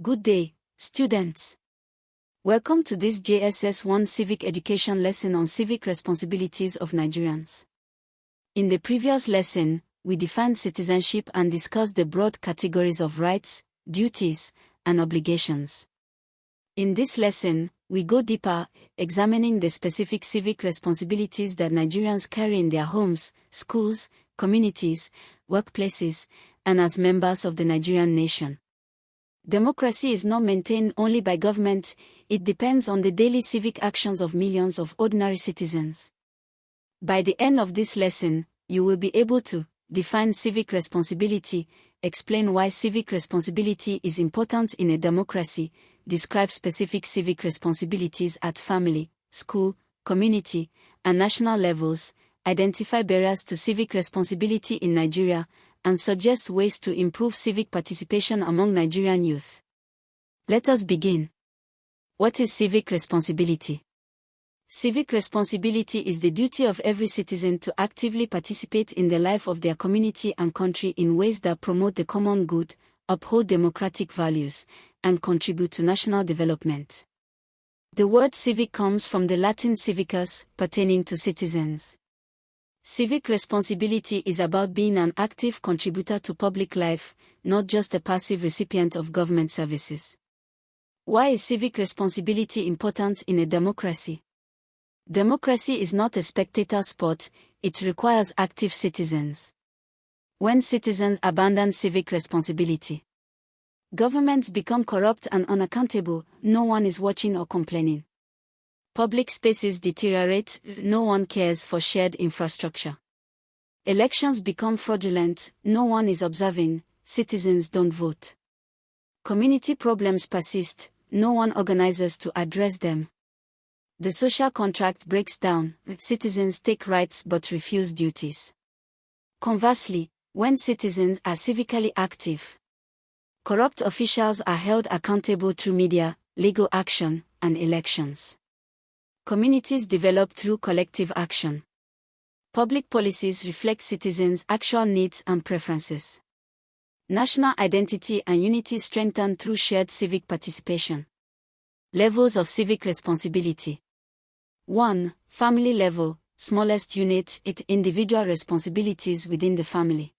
Good day, students. Welcome to this JSS 1 Civic Education lesson on Civic Responsibilities of Nigerians. In the previous lesson, we defined citizenship and discussed the broad categories of rights, duties, and obligations. In this lesson, we go deeper, examining the specific civic responsibilities that Nigerians carry in their homes, schools, communities, workplaces, and as members of the Nigerian nation. Democracy is not maintained only by government, it depends on the daily civic actions of millions of ordinary citizens. By the end of this lesson, you will be able to define civic responsibility, explain why civic responsibility is important in a democracy, describe specific civic responsibilities at family, school, community, and national levels, identify barriers to civic responsibility in Nigeria, and suggest ways to improve civic participation among Nigerian youth. Let us begin. What is civic responsibility? Civic responsibility is the duty of every citizen to actively participate in the life of their community and country in ways that promote the common good, uphold democratic values, and contribute to national development. The word civic comes from the Latin civicus, pertaining to citizens. Civic responsibility is about being an active contributor to public life, not just a passive recipient of government services. Why is civic responsibility important in a democracy? Democracy is not a spectator sport, it requires active citizens. When citizens abandon civic responsibility, governments become corrupt and unaccountable, no one is watching or complaining. Public spaces deteriorate, no one cares for shared infrastructure. Elections become fraudulent, no one is observing, citizens don't vote. Community problems persist, no one organizes to address them. The social contract breaks down, citizens take rights but refuse duties. Conversely, when citizens are civically active, corrupt officials are held accountable through media, legal action, and elections. Communities develop through collective action. Public policies reflect citizens' actual needs and preferences. National identity and unity strengthen through shared civic participation. Levels of civic responsibility. 1. Family level, smallest unit, individual responsibilities within the family.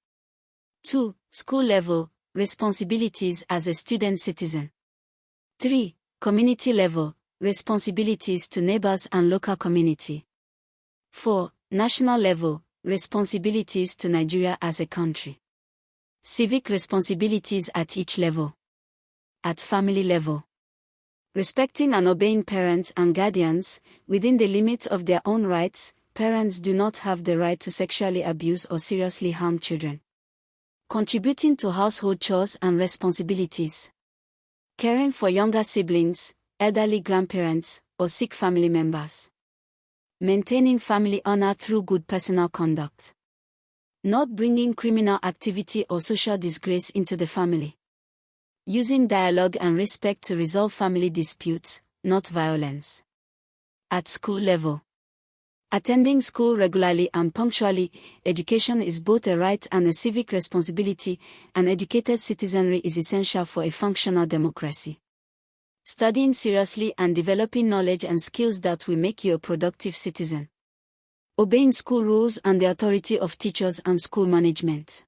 2. School level, responsibilities as a student citizen. 3. Community level, responsibilities to neighbors and local community. 4. National level, responsibilities to Nigeria as a country. Civic responsibilities at each level. At family level, respecting and obeying parents and guardians, within the limits of their own rights, parents do not have the right to sexually abuse or seriously harm children. Contributing to household chores and responsibilities. Caring for younger siblings, elderly grandparents, or sick family members. Maintaining family honor through good personal conduct. Not bringing criminal activity or social disgrace into the family. Using dialogue and respect to resolve family disputes, not violence. At school level, attending school regularly and punctually, education is both a right and a civic responsibility, and educated citizenry is essential for a functional democracy. Studying seriously and developing knowledge and skills that will make you a productive citizen. Obeying school rules and the authority of teachers and school management.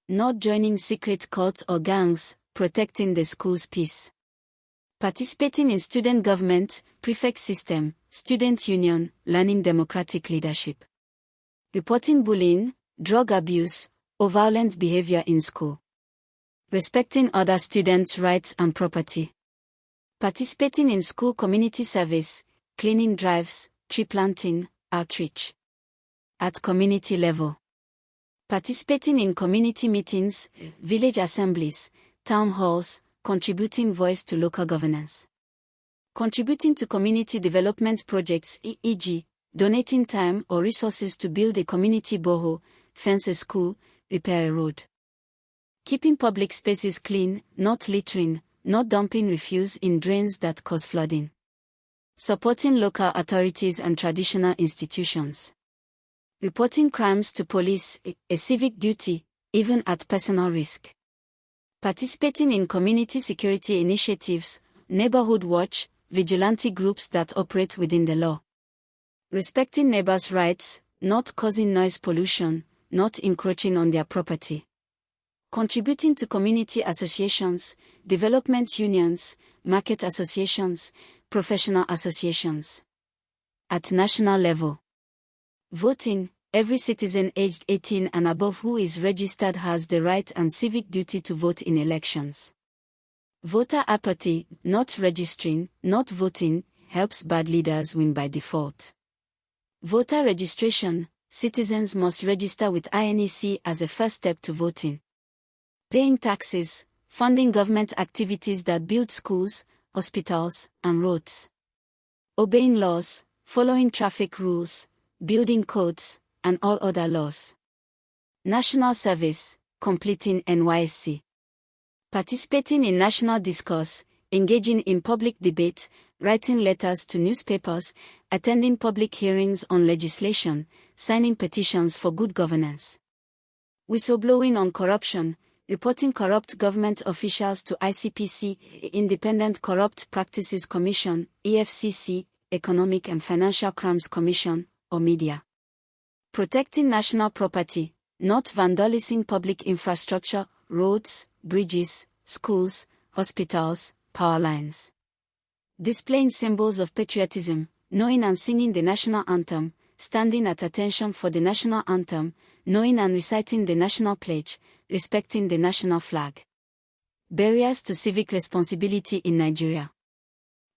Not joining secret cults or gangs, protecting the school's peace. Participating in student government, prefect system, student union, learning democratic leadership. Reporting bullying, drug abuse, or violent behavior in school. Respecting other students' rights and property. Participating in school community service, cleaning drives, tree planting, outreach. At community level, participating in community meetings, village assemblies, town halls, contributing voice to local governance. Contributing to community development projects, e.g., donating time or resources to build a community borehole, fence a school, repair a road. Keeping public spaces clean, not littering, not dumping refuse in drains that cause flooding. Supporting local authorities and traditional institutions. Reporting crimes to police, a civic duty, even at personal risk. Participating in community security initiatives, neighborhood watch, vigilante groups that operate within the law. Respecting neighbors' rights, not causing noise pollution, not encroaching on their property. Contributing to community associations, development unions, market associations, professional associations. At national level. Voting. Every citizen aged 18 and above who is registered has the right and civic duty to vote in elections. Voter apathy, not registering, not voting, helps bad leaders win by default. Voter registration. Citizens must register with INEC as a first step to voting. Paying taxes, funding government activities that build schools, hospitals, and roads. Obeying laws, following traffic rules, building codes, and all other laws. National service, completing NYSC. Participating in national discourse, engaging in public debate, writing letters to newspapers, attending public hearings on legislation, signing petitions for good governance. Whistleblowing on corruption, reporting corrupt government officials to ICPC, Independent Corrupt Practices Commission, EFCC, Economic and Financial Crimes Commission, or media. Protecting national property, not vandalizing public infrastructure, roads, bridges, schools, hospitals, power lines. Displaying symbols of patriotism, knowing and singing the national anthem, standing at attention for the national anthem, knowing and reciting the national pledge, respecting the national flag. Barriers to civic responsibility in Nigeria.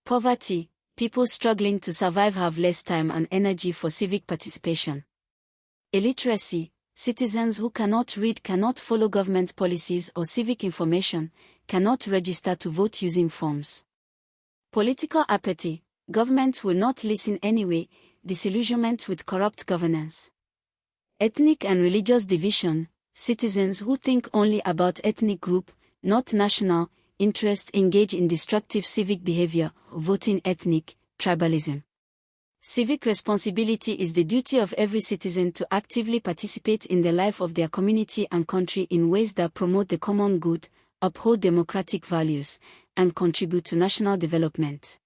Poverty. People struggling to survive have less time and energy for civic participation. Illiteracy. Citizens who cannot read cannot follow government policies or civic information, cannot register to vote using forms. Political apathy. Government will not listen anyway, disillusionment with corrupt governance. Ethnic and religious division. Citizens who think only about ethnic group, not national, interest engage in destructive civic behavior, voting ethnic, tribalism. Civic responsibility is the duty of every citizen to actively participate in the life of their community and country in ways that promote the common good, uphold democratic values, and contribute to national development.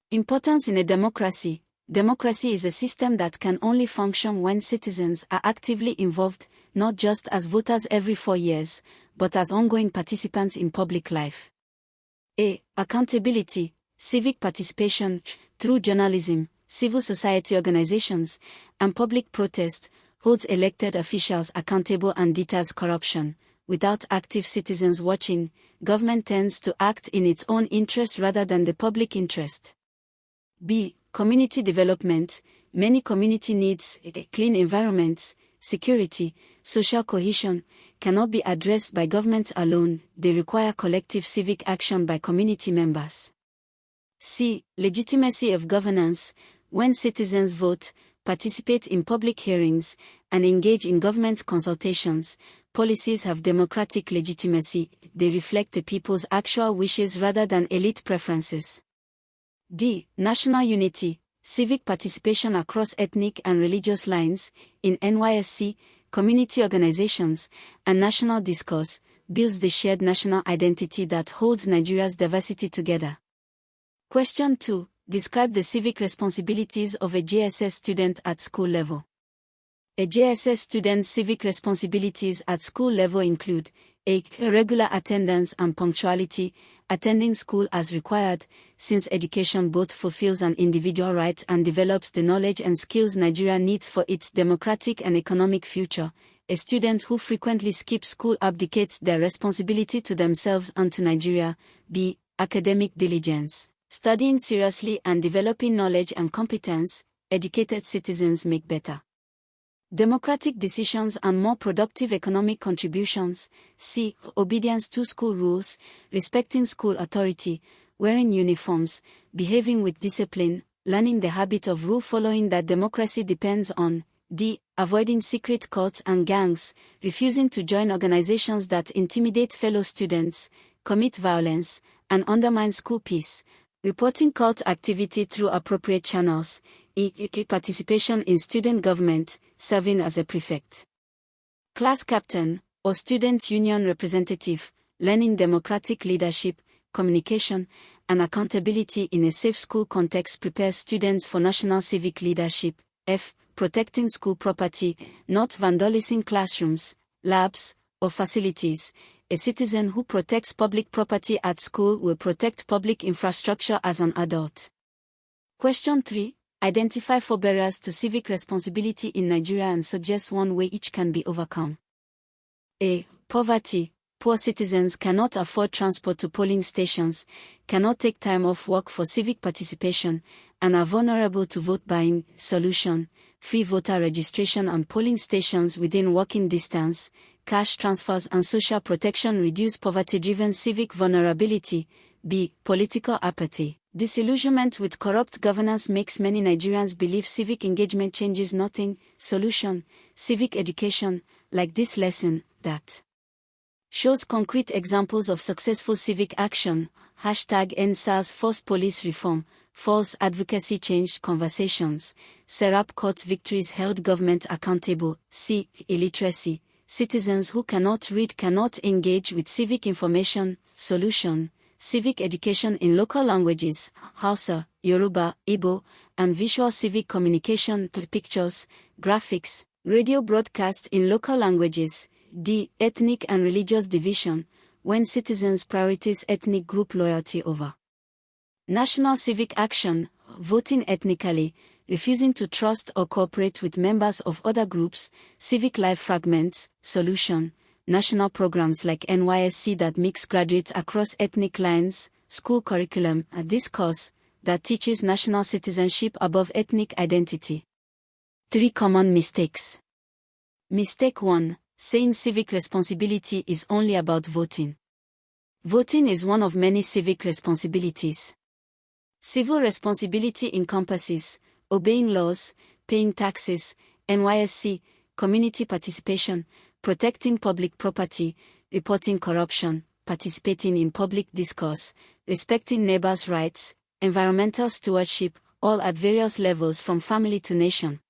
Importance in a democracy. Democracy is a system that can only function when citizens are actively involved, not just as voters every 4 years, but as ongoing participants in public life. A. Accountability. Civic participation, through journalism, civil society organizations, and public protest, holds elected officials accountable and deters corruption. Without active citizens watching, government tends to act in its own interest rather than the public interest. B. Community development. Many community needs, clean environments, security, social cohesion, cannot be addressed by government alone, they require collective civic action by community members. C. Legitimacy of governance. When citizens vote, participate in public hearings, and engage in government consultations, policies have democratic legitimacy, they reflect the people's actual wishes rather than elite preferences. D. National unity. Civic participation across ethnic and religious lines, in NYSC, community organizations, and national discourse, builds the shared national identity that holds Nigeria's diversity together. Question 2. Describe the civic responsibilities of a JSS student at school level. A JSS student's civic responsibilities at school level include a. Regular attendance and punctuality, attending school as required, since education both fulfills an individual right and develops the knowledge and skills Nigeria needs for its democratic and economic future. A student who frequently skips school abdicates their responsibility to themselves and to Nigeria. B. Academic diligence. Studying seriously and developing knowledge and competence, educated citizens make better democratic decisions and more productive economic contributions. C. Obedience to school rules, respecting school authority, wearing uniforms, behaving with discipline, learning the habit of rule following that democracy depends on. D. Avoiding secret cults and gangs, refusing to join organizations that intimidate fellow students, commit violence, and undermine school peace. Reporting cult activity through appropriate channels. E. Participation in student government, serving as a prefect, class captain, or student union representative, learning democratic leadership, communication, and accountability in a safe school context prepares students for national civic leadership. F. Protecting school property, not vandalizing classrooms, labs, or facilities. A citizen who protects public property at school will protect public infrastructure as an adult. Question 3. Identify 4 barriers to civic responsibility in Nigeria and suggest one way each can be overcome. A. Poverty. Poor citizens cannot afford transport to polling stations, cannot take time off work for civic participation, and are vulnerable to vote buying. Solution: free voter registration and polling stations within walking distance, cash transfers and social protection reduce poverty-driven civic vulnerability. B. Political apathy. Disillusionment with corrupt governance makes many Nigerians believe civic engagement changes nothing. Solution: civic education, like this lesson, that shows concrete examples of successful civic action. #NSAS forced police reform, false advocacy changed conversations, Serap court victories held government accountable. C. Illiteracy. Citizens who cannot read cannot engage with civic information. Solution: civic education in local languages, Hausa, Yoruba, Igbo, and visual civic communication, pictures, graphics, radio broadcast in local languages. D. Ethnic and religious division, when citizens prioritize ethnic group loyalty over national civic action, voting ethnically, refusing to trust or cooperate with members of other groups. Civic life fragments. Solution: national programs like NYSC that mix graduates across ethnic lines, school curriculum, and this course that teaches national citizenship above ethnic identity. 3 common mistakes. Mistake 1. Saying civic responsibility is only about voting. Voting is one of many civic responsibilities. Civil responsibility encompasses obeying laws, paying taxes, NYSC, community participation, protecting public property, reporting corruption, participating in public discourse, respecting neighbors' rights, environmental stewardship, all at various levels from family to nation.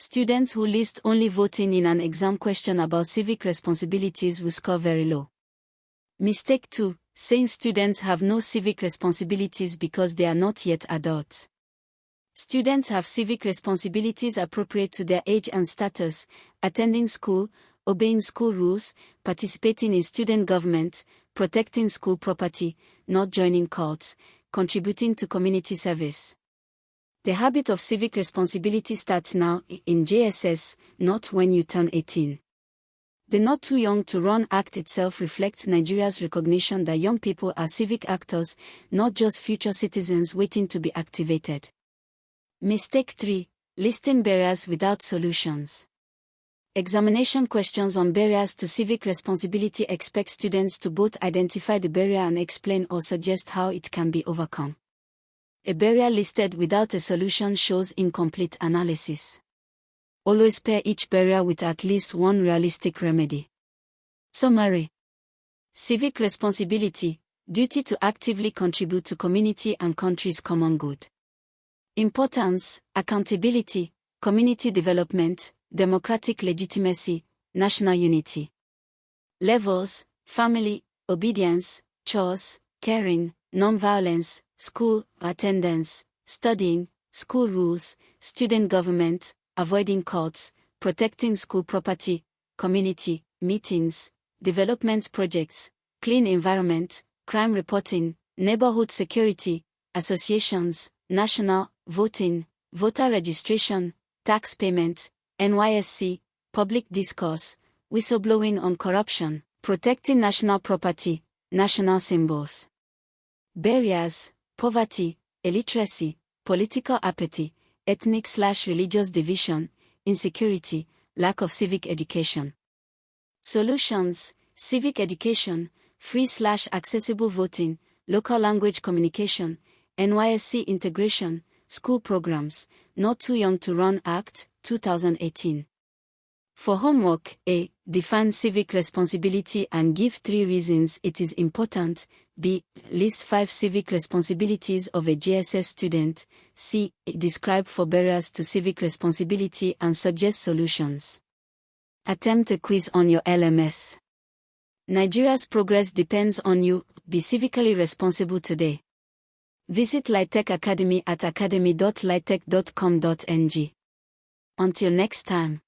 Students who list only voting in an exam question about civic responsibilities will score very low. Mistake 2. Saying students have no civic responsibilities because they are not yet adults. Students have civic responsibilities appropriate to their age and status: attending school, obeying school rules, participating in student government, protecting school property, not joining cults, contributing to community service. The habit of civic responsibility starts now, in JSS, not when you turn 18. The Not Too Young to Run Act itself reflects Nigeria's recognition that young people are civic actors, not just future citizens waiting to be activated. Mistake 3. Listing barriers without solutions. Examination questions on barriers to civic responsibility expect students to both identify the barrier and explain or suggest how it can be overcome. A barrier listed without a solution shows incomplete analysis. Always pair each barrier with at least one realistic remedy. Summary. Civic responsibility, duty to actively contribute to community and country's common good. Importance, accountability, community development, democratic legitimacy, national unity. Levels: family, obedience, chores, caring, non-violence, school, attendance, studying, school rules, student government, avoiding cults, protecting school property, community, meetings, development projects, clean environment, crime reporting, neighborhood security, associations, national, voting, voter registration, tax payment, NYSC, public discourse, whistleblowing on corruption, protecting national property, national symbols. Barriers: poverty, illiteracy, political apathy, ethnic/religious division, insecurity, lack of civic education. Solutions: civic education, free/accessible voting, local language communication, NYSC integration, school programs, Not Too Young to Run Act, 2018. For homework: A. Define civic responsibility and give 3 reasons it is important. B. List 5 civic responsibilities of a JSS student. C. Describe 4 barriers to civic responsibility and suggest solutions. Attempt a quiz on your LMS. Nigeria's progress depends on you. Be civically responsible today. Visit Litech Academy at academy.litech.com.ng. Until next time.